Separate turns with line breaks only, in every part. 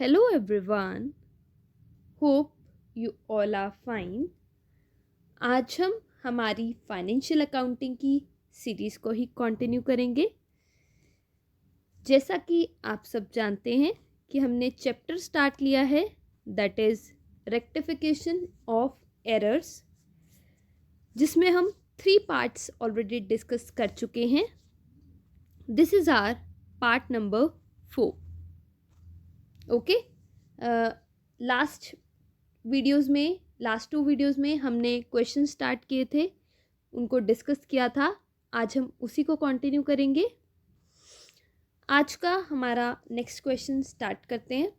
Hello everyone, hope you all are fine. आज हम हमारी फाइनेंशियल अकाउंटिंग की सीरीज़ को ही कंटिन्यू करेंगे। जैसा कि आप सब जानते हैं कि हमने चैप्टर स्टार्ट लिया है, that is rectification of errors, जिसमें हम 3 पार्ट्स ऑलरेडी डिस्कस कर चुके हैं। This is our part number 4. Okay, last 2 videos में हमने क्वेश्चन स्टार्ट किए थे, उनको डिस्कस किया था। आज हम उसी को कंटिन्यू करेंगे। आज का हमारा नेक्स्ट क्वेश्चन स्टार्ट करते हैं।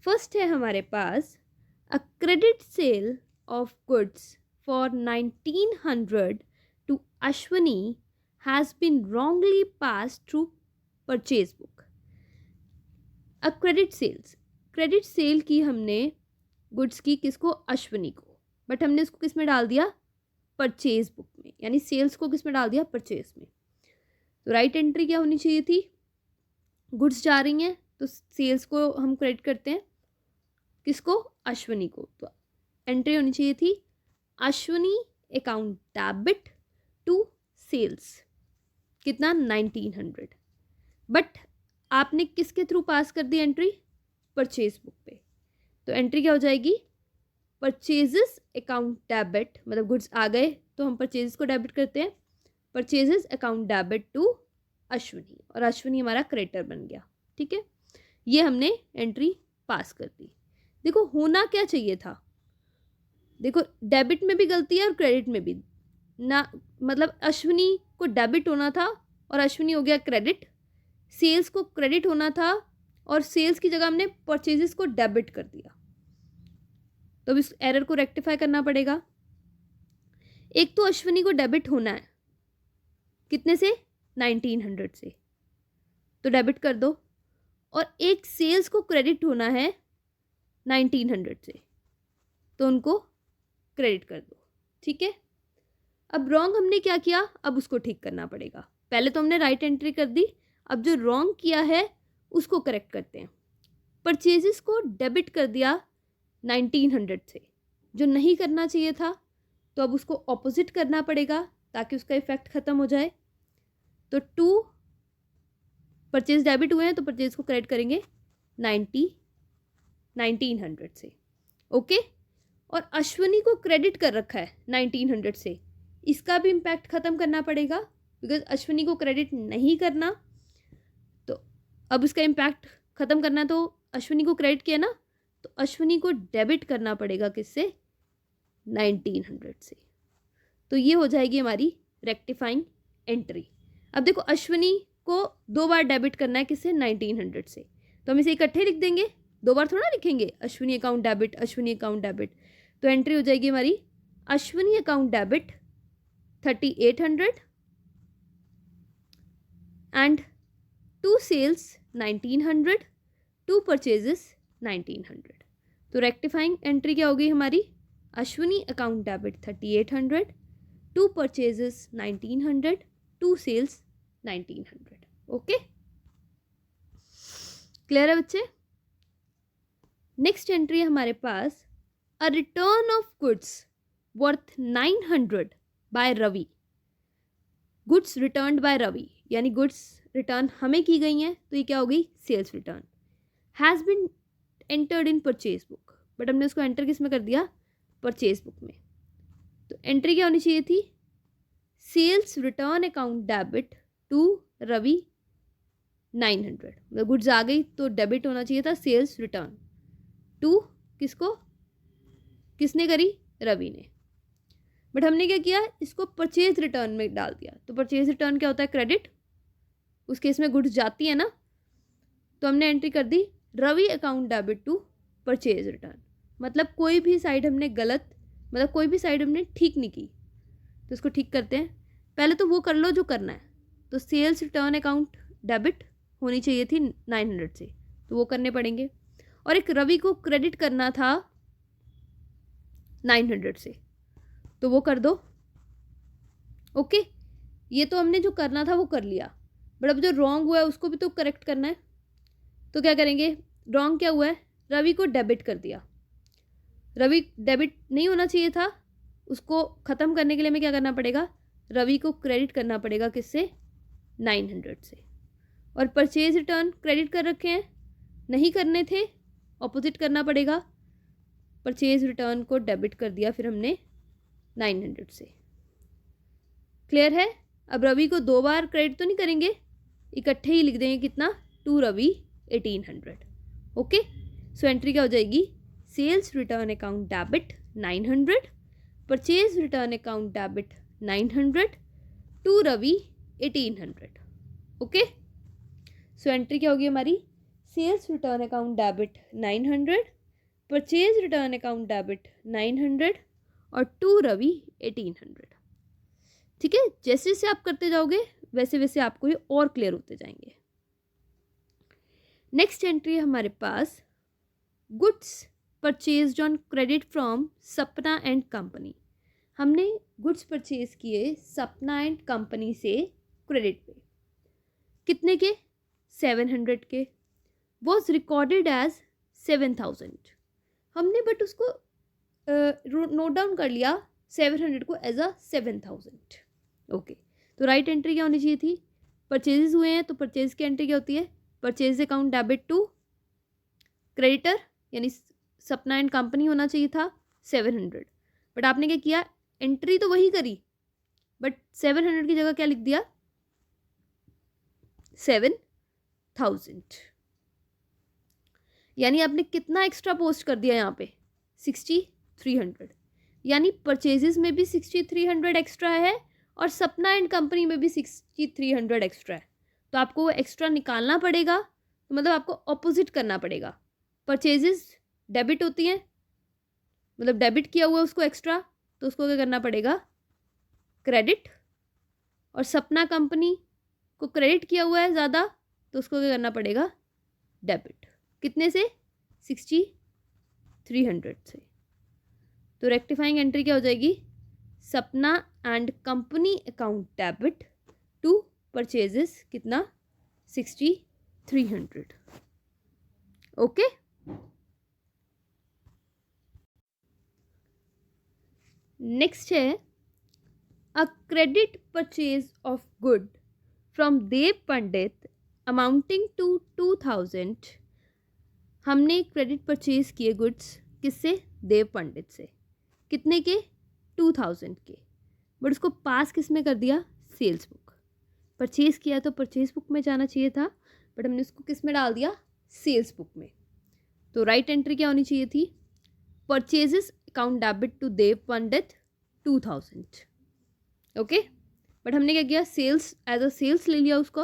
फर्स्ट है हमारे पास, a credit sale of goods for 1900 to Ashwani has been wrongly passed through purchase book. A credit sale की हमने गुड्स की किसको, अश्वनी को, बट हमने उसको किस में डाल दिया, परचेज बुक में, यानी सेल्स को किस में डाल दिया, परचेज में। तो राइट एंट्री क्या होनी चाहिए थी, गुड्स जा रही हैं तो सेल्स को हम क्रेडिट करते हैं किसको, अश्वनी को। तो एंट्री होनी चाहिए थी Ashwani account debit to sales, कितना 1900, बट आपने किसके थ्रू पास कर दी एंट्री, परचेज बुक पे। तो एंट्री क्या हो जाएगी, परचेजेस अकाउंट डेबिट, मतलब गुड्स आ गए तो हम परचेजेस को डेबिट करते हैं, purchases account debit to Ashwani, और अश्वनी हमारा क्रेडिटर बन गया। ठीक है, ये हमने एंट्री पास कर दी। देखो होना क्या चाहिए था, देखो डेबिट में भी गलती है और क्रेडिट में भी ना, मतलब अश्वनी को डेबिट होना था और अश्वनी हो गया क्रेडिट, सेल्स को क्रेडिट होना था और सेल्स की जगह हमने परचेजेस को डेबिट कर दिया। तो अब इस एरर को रेक्टिफाई करना पड़ेगा। एक तो अश्वनी को डेबिट होना है कितने से, 1900 से, तो डेबिट कर दो, और एक सेल्स को क्रेडिट होना है 1900 से, तो उनको क्रेडिट कर दो। ठीक है, अब रॉन्ग हमने क्या किया, अब उसको ठीक करना पड़ेगा। पहले तो हमने राइट एंट्री कर दी, अब जो रॉन्ग किया है उसको करेक्ट करते हैं। परचेजेस को डेबिट कर दिया 1900 से, जो नहीं करना चाहिए था, तो अब उसको ऑपोजिट करना पड़ेगा ताकि उसका इफेक्ट खत्म हो जाए। तो 2 परचेज डेबिट हुए हैं तो परचेज को क्रेडिट करेंगे 1900 से। ओके, और अश्वनी को क्रेडिट कर रखा है 1900 से, इसका भी इम्पैक्ट खत्म करना पड़ेगा, बिकॉज अश्वनी को क्रेडिट नहीं करना, तो अब उसका इम्पैक्ट खत्म करना है, तो अश्वनी को क्रेडिट किया ना, तो अश्वनी को डेबिट करना पड़ेगा किससे, 1900 से। तो ये हो जाएगी हमारी रेक्टिफाइंग एंट्री। अब देखो अश्वनी को 2 बार डेबिट करना है किससे, 1900 से, तो हम इसे इकट्ठे लिख देंगे, 2 बार थोड़ा लिखेंगे, Ashwani account debit, Ashwani account debit. तो एंट्री हो जाएगी हमारी Ashwani account debit 3800 and 2 sales 1900, 2 purchases 1900। तो रेक्टिफाइंग एंट्री क्या होगी हमारी, Ashwani account debit 3800, 2 purchases 1900, 2 sales 1900। Okay, clear है बच्चे। नेक्स्ट एंट्री है हमारे पास, a return of goods worth 900 by Ravi. Goods returned by Ravi, यानी गुड्स रिटर्न हमें की गई हैं, तो ये क्या हो गई, sales return, has been entered in purchase book, but हमने उसको एंटर किस में कर दिया, परचेज बुक में। तो एंट्री क्या होनी चाहिए थी, sales return account debit to Ravi 900, मतलब गुड्स आ गई तो डेबिट होना चाहिए था सेल्स रिटर्न टू किसको, किसने करी, रवि ने, बट हमने क्या किया, इसको परचेज रिटर्न में डाल दिया। तो परचेज रिटर्न क्या होता है, क्रेडिट, उस केस में गुड्स जाती है ना, तो हमने एंट्री कर दी Ravi account debit to purchase return, मतलब कोई भी साइड हमने गलत, मतलब कोई भी साइड हमने ठीक नहीं की, तो इसको ठीक करते हैं। पहले तो वो कर लो जो करना है, तो सेल्स रिटर्न अकाउंट डेबिट होनी चाहिए थी 900 से, तो वो करने पड़ेंगे, और एक रवि को क्रेडिट करना था 900 से, तो वो कर दो। ओके, ये तो हमने जो करना था वो कर लिया, बट अब जो रॉन्ग हुआ है उसको भी तो करेक्ट करना है, तो क्या करेंगे, रॉन्ग क्या हुआ है, रवि को डेबिट कर दिया। रवि डेबिट नहीं होना चाहिए था, उसको ख़त्म करने के लिए हमें क्या करना पड़ेगा, रवि को क्रेडिट करना पड़ेगा, किससे, 900 से। और परचेज रिटर्न क्रेडिट कर रखे हैं, नहीं करने थे, ऑपोजिट करना पड़ेगा, परचेज रिटर्न को डेबिट कर दिया फिर हमने 900 से। क्लियर है। अब रवि को 2 बार क्रेडिट तो नहीं करेंगे, इकट्ठे ही लिख देंगे, कितना, to Ravi 1800। Okay, so entry क्या हो जाएगी, sales return account debit 900, purchase return account debit 900, to Ravi 1800। Okay, so entry क्या होगी हमारी, sales return account debit 900, purchase return account debit 900 और टू रवि 1800। ठीक है, जैसे जैसे आप करते जाओगे वैसे वैसे आपको ये और क्लियर होते जाएंगे। नेक्स्ट एंट्री है हमारे पास, goods purchased on credit from Sapna and company. हमने गुड्स परचेज किए सपना एंड कंपनी से क्रेडिट पे, कितने के, 700 के, वॉज रिकॉर्डेड एज 7000। हमने बट उसको नोट डाउन कर लिया 700 को एज अ 7000। ओके, तो राइट एंट्री क्या होनी चाहिए थी, परचेजेस हुए हैं तो परचेज की एंट्री क्या होती है, purchase account debit to creditor, यानी सपना एंड कंपनी होना चाहिए था 700, बट आपने क्या किया, एंट्री तो वही करी बट 700 की जगह क्या लिख दिया, 7000। यानी आपने कितना एक्स्ट्रा पोस्ट कर दिया यहाँ पे, 6300। यानी परचेजेस में भी 6300 एक्स्ट्रा है और सपना एंड कंपनी में भी 6300 एक्स्ट्रा है। तो आपको वो एक्स्ट्रा निकालना पड़ेगा, तो मतलब आपको ऑपोजिट करना पड़ेगा। परचेजेस डेबिट होती हैं, मतलब डेबिट किया हुआ उसको एक्स्ट्रा, तो उसको क्या करना पड़ेगा, क्रेडिट। और सपना कंपनी को क्रेडिट किया हुआ है ज़्यादा, तो उसको क्या करना पड़ेगा, डेबिट। कितने से, 6300 से। तो रेक्टिफाइंग एंट्री क्या हो जाएगी, Sapna and company account debit to purchases, कितना, 6300। ओके, नेक्स्ट है, a credit purchase of good from Dev Pandit amounting to 2000। हमने क्रेडिट परचेज किए गुड्स, किससे, देव पंडित से, कितने के, 2000 के, बट उसको पास किस में कर दिया, सेल्स बुक। परचेज किया तो परचेज बुक में जाना चाहिए था, बट हमने उसको किस में डाल दिया, सेल्स बुक में। तो राइट एंट्री क्या होनी चाहिए थी, purchases account debit to Dev Pandit 2000। Okay, but हमने क्या किया, सेल्स एज अ सेल्स ले लिया उसको,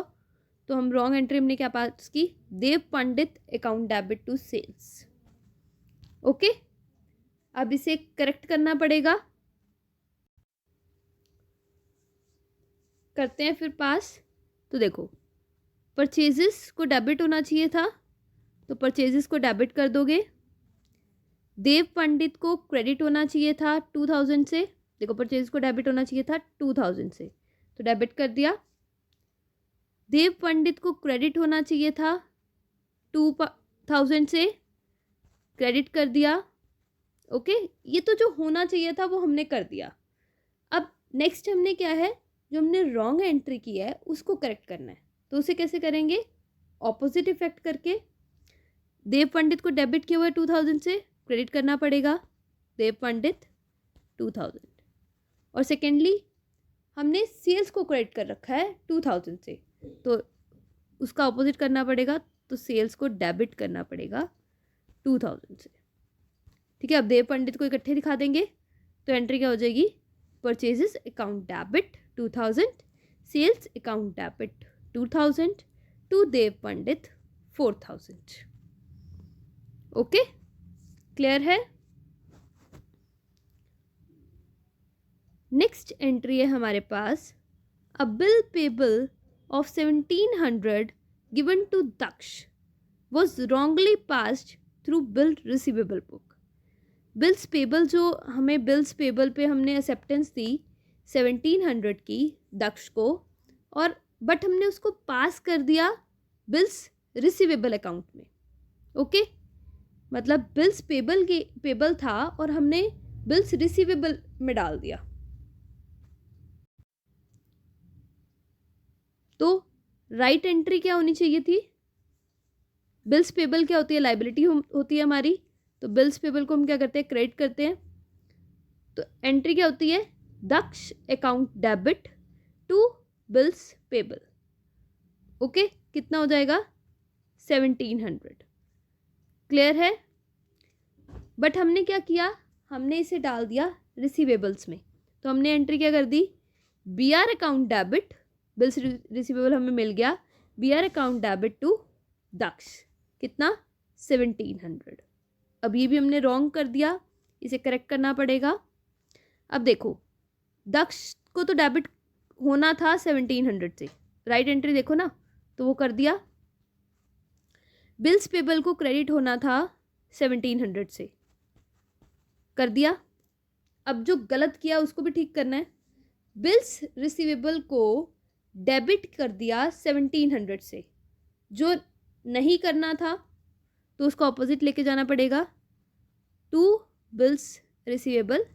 तो हम रॉन्ग एंट्री हमने क्या पास की, Dev Pandit account debit to sales. Okay, अब इसे करेक्ट करना पड़ेगा, करते हैं फिर पास। तो देखो, परचेजेस को डेबिट होना चाहिए था, तो परचेजेस को डेबिट कर दोगे। देव पंडित को क्रेडिट होना चाहिए था 2000 से, देखो परचेज को डेबिट होना चाहिए था 2000 से, तो डेबिट कर दिया। देव पंडित को क्रेडिट होना चाहिए था 2000 से, क्रेडिट कर दिया। ओके, ये तो जो होना चाहिए था वो हमने कर दिया। अब नेक्स्ट हमने क्या है, जो हमने रॉन्ग एंट्री की है उसको करेक्ट करना है, तो उसे कैसे करेंगे, ऑपोजिट इफेक्ट करके। देव पंडित को डेबिट किया हुआ है 2000 से, क्रेडिट करना पड़ेगा देव पंडित 2000। और सेकेंडली हमने सेल्स को क्रेडिट कर रखा है 2000 से, तो उसका ऑपोजिट करना पड़ेगा, तो सेल्स को डेबिट करना पड़ेगा 2000 से। ठीक है, अब देव पंडित को इकट्ठे दिखा देंगे, तो एंट्री क्या हो जाएगी, purchases account debit 2000, sales account debit 2000 to Dev Pandit 4000। Okay, clear है। नेक्स्ट एंट्री है हमारे पास, a bill payable of 1700 given to Daksh was wrongly passed through bill receivable book. Bills payable, जो हमें बिल्स पेबल पे हमने एक्सेप्टेंस दी 1700 की दक्ष को, और बट हमने उसको पास कर दिया बिल्स रिसीवेबल अकाउंट में। ओके, मतलब बिल्स पेबल था और हमने बिल्स रिसीवेबल में डाल दिया। तो राइट एंट्री क्या होनी चाहिए थी? बिल्स पेबल क्या होती है? लाइबिलिटी होती है हमारी। तो बिल्स पेबल को हम क्या करते हैं? क्रेडिट करते हैं। तो एंट्री क्या होती है? Daksh account debit to bills payable. Okay, कितना हो जाएगा? 1700। क्लियर है? बट हमने क्या किया? हमने इसे डाल दिया रिसीवेबल्स में। तो हमने एंट्री क्या कर दी? B R account debit, bills receivable हमें मिल गया, B R account debit to Daksh. कितना? 1700। अब ये भी हमने रॉन्ग कर दिया, इसे करेक्ट करना पड़ेगा। अब देखो, दक्ष को तो डेबिट होना था 1700 से, राइट एंट्री देखो ना, तो वो कर दिया। बिल्स पेबल को क्रेडिट होना था 1700 से, कर दिया। अब जो गलत किया उसको भी ठीक करना है। बिल्स रिसीवेबल को डेबिट कर दिया 1700 से, जो नहीं करना था तो उसको ऑपोजिट लेके जाना पड़ेगा, टू बिल्स रिसीवेबल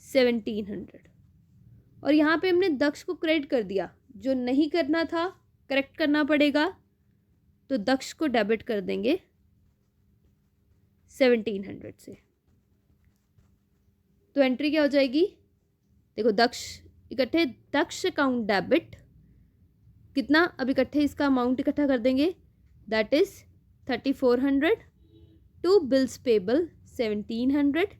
1700। और यहाँ पे हमने दक्ष को क्रेडिट कर दिया, जो नहीं करना था करेक्ट करना पड़ेगा, तो दक्ष को डेबिट कर देंगे 1700 से। तो एंट्री क्या हो जाएगी? देखो, दक्ष इकट्ठे, दक्ष अकाउंट डेबिट कितना? अब इकट्ठे इसका अमाउंट इकट्ठा कर देंगे, that is 3400 to bills payable 1700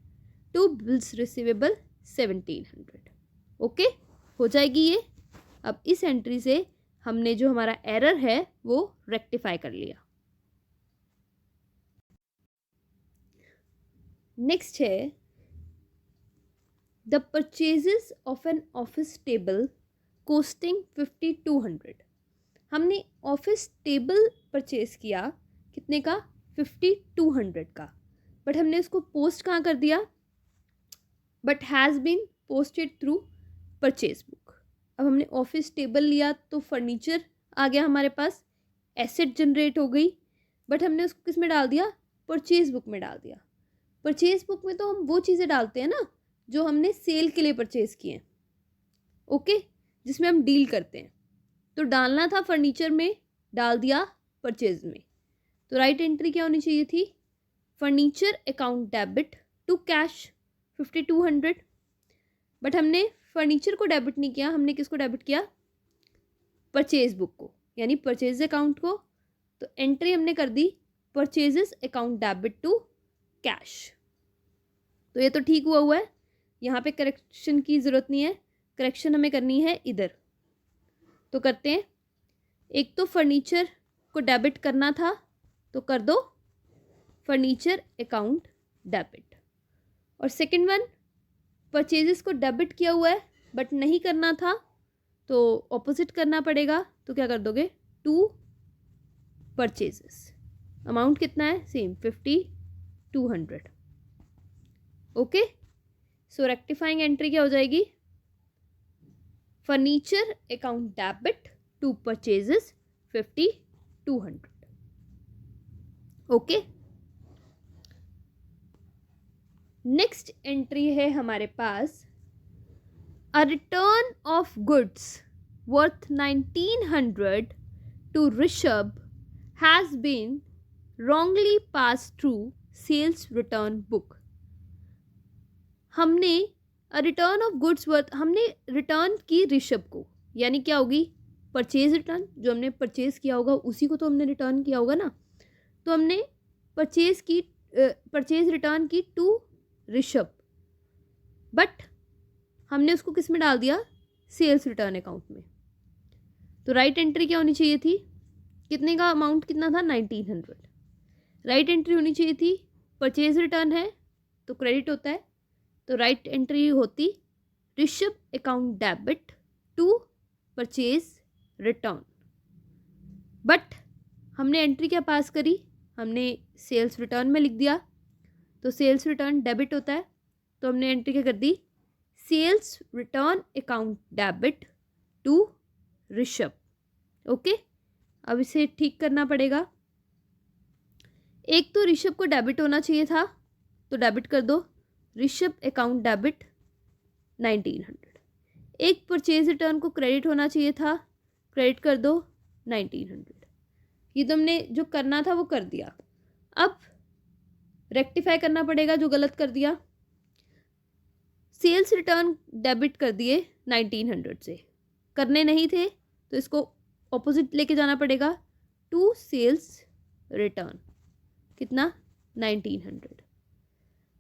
to bills receivable 1700। Okay, हो जाएगी ये। अब इस एंट्री से हमने जो हमारा एरर है वो रेक्टिफाई कर लिया। नेक्स्ट है the purchases of an office table costing 5200। हमने ऑफिस टेबल परचेज किया, कितने का? 5200 का, बट हमने उसको पोस्ट कहाँ कर दिया? But has been posted through purchase book. अब हमने ऑफिस टेबल लिया तो फर्नीचर आ गया हमारे पास, एसेट जनरेट हो गई, बट हमने उसको किस में डाल दिया? परचेज बुक में डाल दिया। परचेज बुक में तो हम वो चीज़ें डालते हैं ना जो हमने सेल के लिए परचेज किए हैं, ओके, जिसमें हम डील करते हैं। तो डालना था फर्नीचर में, डाल दिया परचेज में। तो राइट एंट्री क्या होनी चाहिए थी? Furniture account debit to cash 5200। But हमने फर्नीचर को डेबिट नहीं किया, हमने किसको डेबिट किया? परचेज बुक को, यानी परचेज अकाउंट को। तो एंट्री हमने कर दी purchases account debit to cash. तो ये तो ठीक हुआ है, यहाँ पे करेक्शन की ज़रूरत नहीं है, करेक्शन हमें करनी है इधर। तो करते हैं, एक तो फर्नीचर को डेबिट करना था तो कर दो फर्नीचर अकाउंट डेबिट, और सेकंड वन परचेजेस को डेबिट किया हुआ है बट नहीं करना था तो ऑपोजिट करना पड़ेगा। तो क्या कर दोगे? टू परचेजेस, अमाउंट कितना है? Same 5200। Okay, so rectifying entry क्या हो जाएगी? Furniture account debit to purchases 5200। Okay, next entry है हमारे पास, a return of goods worth 1900 to Rishabh has been wrongly passed through sales return book. हमने रिटर्न ऑफ गुड्स वर्थ, हमने return की ऋषभ को, यानी क्या होगी? परचेज रिटर्न, जो हमने परचेज किया होगा उसी को तो हमने रिटर्न किया होगा ना। तो हमने परचेज रिटर्न की टू ऋषभ, बट हमने उसको किस में डाल दिया? सेल्स रिटर्न अकाउंट में। तो राइट एंट्री क्या होनी चाहिए थी? कितने का अमाउंट कितना था? 1900। राइट एंट्री होनी चाहिए थी, परचेज रिटर्न है तो क्रेडिट होता है, तो राइट एंट्री होती Rishabh account debit to purchase return. But हमने एंट्री क्या पास करी? हमने सेल्स रिटर्न में लिख दिया, तो सेल्स रिटर्न डेबिट होता है, तो हमने एंट्री क्या कर दी? Sales return account debit to Rishabh. Okay, अब इसे ठीक करना पड़ेगा। एक तो ऋषभ को डेबिट होना चाहिए था, तो डेबिट कर दो, ऋषभ अकाउंट डेबिट 1900। एक परचेज रिटर्न को क्रेडिट होना चाहिए था, क्रेडिट कर दो 1900। ये तुमने जो करना था वो कर दिया। अब रेक्टिफाई करना पड़ेगा जो गलत कर दिया। सेल्स रिटर्न डेबिट कर दिए 1900 से, करने नहीं थे तो इसको ऑपोजिट लेके जाना पड़ेगा, टू सेल्स रिटर्न कितना 1900।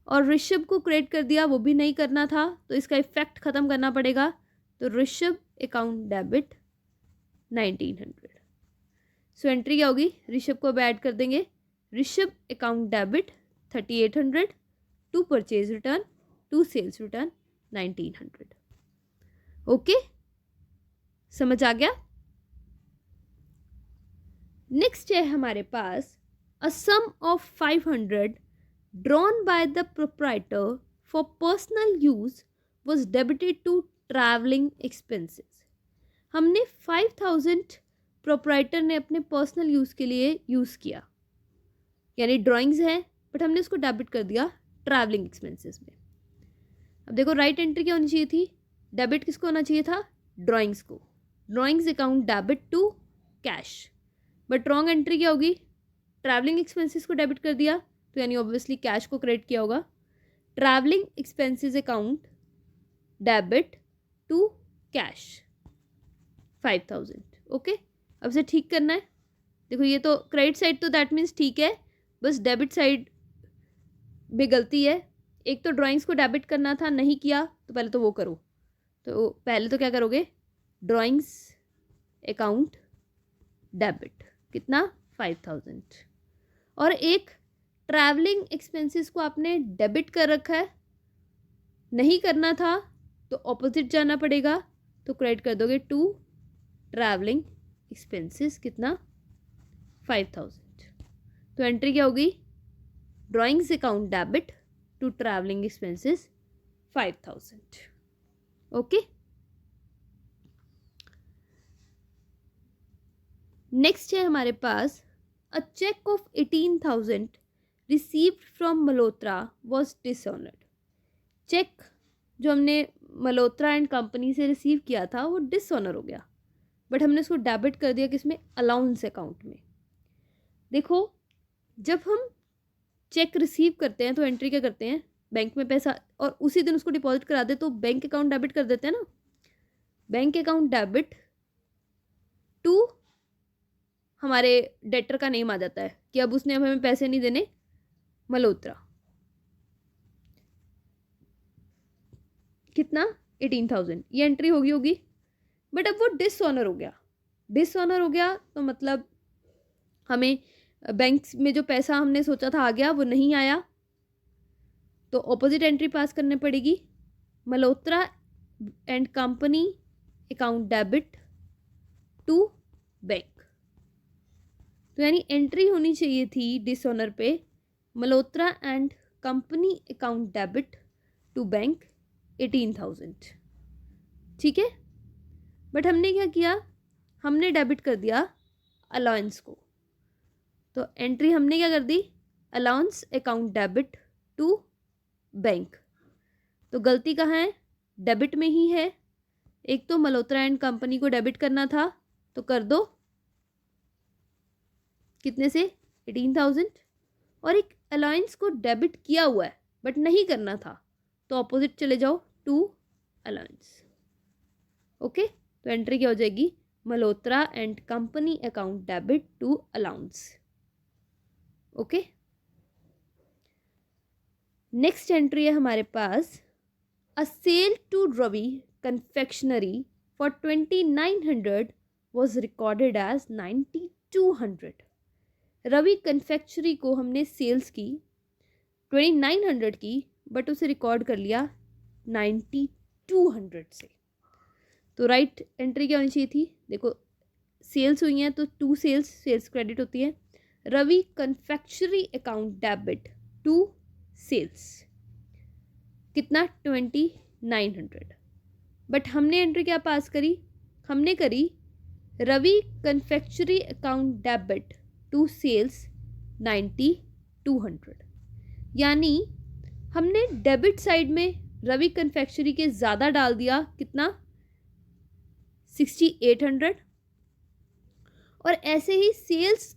और ऋषभ को क्रेडिट कर दिया, वो भी नहीं करना था तो इसका इफेक्ट ख़त्म करना पड़ेगा, तो Rishabh account debit 1900। So entry क्या होगी, ऋषभ को अब ऐड कर देंगे, Rishabh account debit 3800, to purchase return, to sales return 1900। Okay, समझ आ गया। नेक्स्ट है हमारे पास a sum of 500 drawn by the proprietor for personal use was debited to travelling expenses. हमने 5000 प्रोप्राइटर ने अपने पर्सनल यूज़ के लिए यूज़ किया, यानी ड्राइंग्स हैं बट हमने उसको डेबिट कर दिया ट्रैवलिंग एक्सपेंसेस में। अब देखो राइट एंट्री क्या होनी चाहिए थी, डेबिट किसको होना चाहिए था, ड्राइंग्स को, drawings account debit to cash. But wrong entry क्या होगी, ट्रैवलिंग एक्सपेंसेस को डेबिट कर दिया तो यानी ऑब्वियसली कैश को क्रेडिट किया होगा, travelling expenses account debit to cash 5000। Okay, अब से ठीक करना है। देखो ये तो क्रेडिट साइड तो दैट मीन्स ठीक है, बस डेबिट साइड में गलती है। एक तो ड्राइंग्स को डेबिट करना था, नहीं किया, तो पहले तो वो करो। तो पहले तो क्या करोगे, ड्राइंग्स अकाउंट डेबिट कितना 5000, और एक ट्रैवलिंग एक्सपेंसेस को आपने डेबिट कर रखा है, नहीं करना था तो ऑपोजिट जाना पड़ेगा, तो क्रेडिट कर दोगे टू ट्रैवलिंग एक्सपेंसेस कितना 5000। तो एंट्री क्या होगी, drawings account debit to travelling expenses 5000। Okay, next है हमारे पास a cheque of 18,000 received from Malhotra was dishonoured. Cheque जो हमने मल्होत्रा एंड कंपनी से रिसीव किया था वो डिसऑनर हो गया, बट हमने उसको डेबिट कर दिया किसमें, अलाउंस अकाउंट में। देखो जब हम चेक रिसीव करते हैं तो एंट्री क्या करते हैं, बैंक में पैसा, और उसी दिन उसको डिपॉजिट करा दे तो बैंक अकाउंट डेबिट कर देते हैं ना, बैंक अकाउंट डेबिट टू हमारे डेटर का नेम आ जाता है कि अब उसने हमें पैसे नहीं देने, मल्होत्रा, कितना 18,000, ये एंट्री होगी। बट अब वो डिसऑनर हो गया, डिसऑनर हो गया तो मतलब हमें बैंक में जो पैसा हमने सोचा था आ गया, वो नहीं आया, तो ऑपोजिट एंट्री पास करने पड़ेगी, Malhotra and company account debit to bank. तो यानी एंट्री होनी चाहिए थी डिसऑनर पे, Malhotra and company account debit to bank 18,000। ठीक है, बट हमने क्या किया, हमने डेबिट कर दिया अलाउंस को, तो एंट्री हमने क्या कर दी, allowance account debit to bank. तो गलती कहाँ है, डेबिट में ही है। एक तो मल्होत्रा एंड कंपनी को डेबिट करना था तो कर दो, कितने से 18,000, और एक अलाउंस को डेबिट किया हुआ है बट नहीं करना था तो ऑपोजिट चले जाओ टू अलाउंस। ओके, तो एंट्री क्या हो जाएगी, Malhotra and company account debit to allowance. Okay, next entry है हमारे पास a sale to Ravi confectionery for 2900 was recorded as 9200। Ravi confectionery को हमने सेल्स की 2900 की, बट उसे रिकॉर्ड कर लिया 9200 से। तो राइट एंट्री क्या होनी चाहिए थी, देखो सेल्स हुई हैं तो टू सेल्स क्रेडिट होती है, Ravi confectionery account debit to sales कितना 2900। बट हमने एंट्री क्या पास करी, हमने करी Ravi confectionery account debit to sales 90-200, यानी हमने डेबिट साइड में रवि कन्फेक्शनरी के ज़्यादा डाल दिया, कितना 6800, और ऐसे ही सेल्स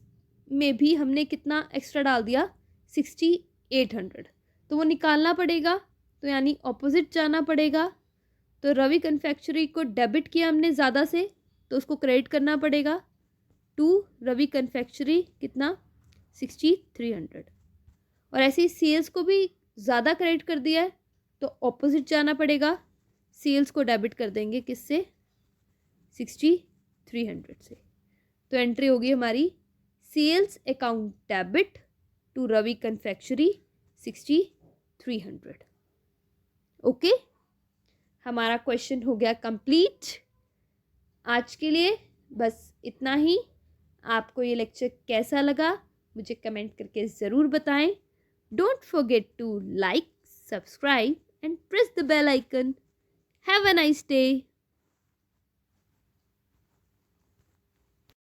में भी हमने कितना एक्स्ट्रा डाल दिया 6800, तो वो निकालना पड़ेगा, तो यानी ऑपोजिट जाना पड़ेगा। तो रवि कन्फेक्शनरी को डेबिट किया हमने ज़्यादा से, तो उसको क्रेडिट करना पड़ेगा टू रवि कन्फेक्शनरी, कितना 6300, और ऐसे ही सेल्स को भी ज़्यादा क्रेडिट कर दिया है, तो ऑपोजिट जाना पड़ेगा, सेल्स को डेबिट कर देंगे किससे 6300 से। तो एंट्री होगी हमारी sales account debit to Ravi confectionery 6300। Okay, हमारा क्वेश्चन हो गया कंप्लीट। आज के लिए बस इतना ही। आपको ये लेक्चर कैसा लगा मुझे कमेंट करके ज़रूर बताएं। Don't forget to like, subscribe and press the bell icon. Have a nice day.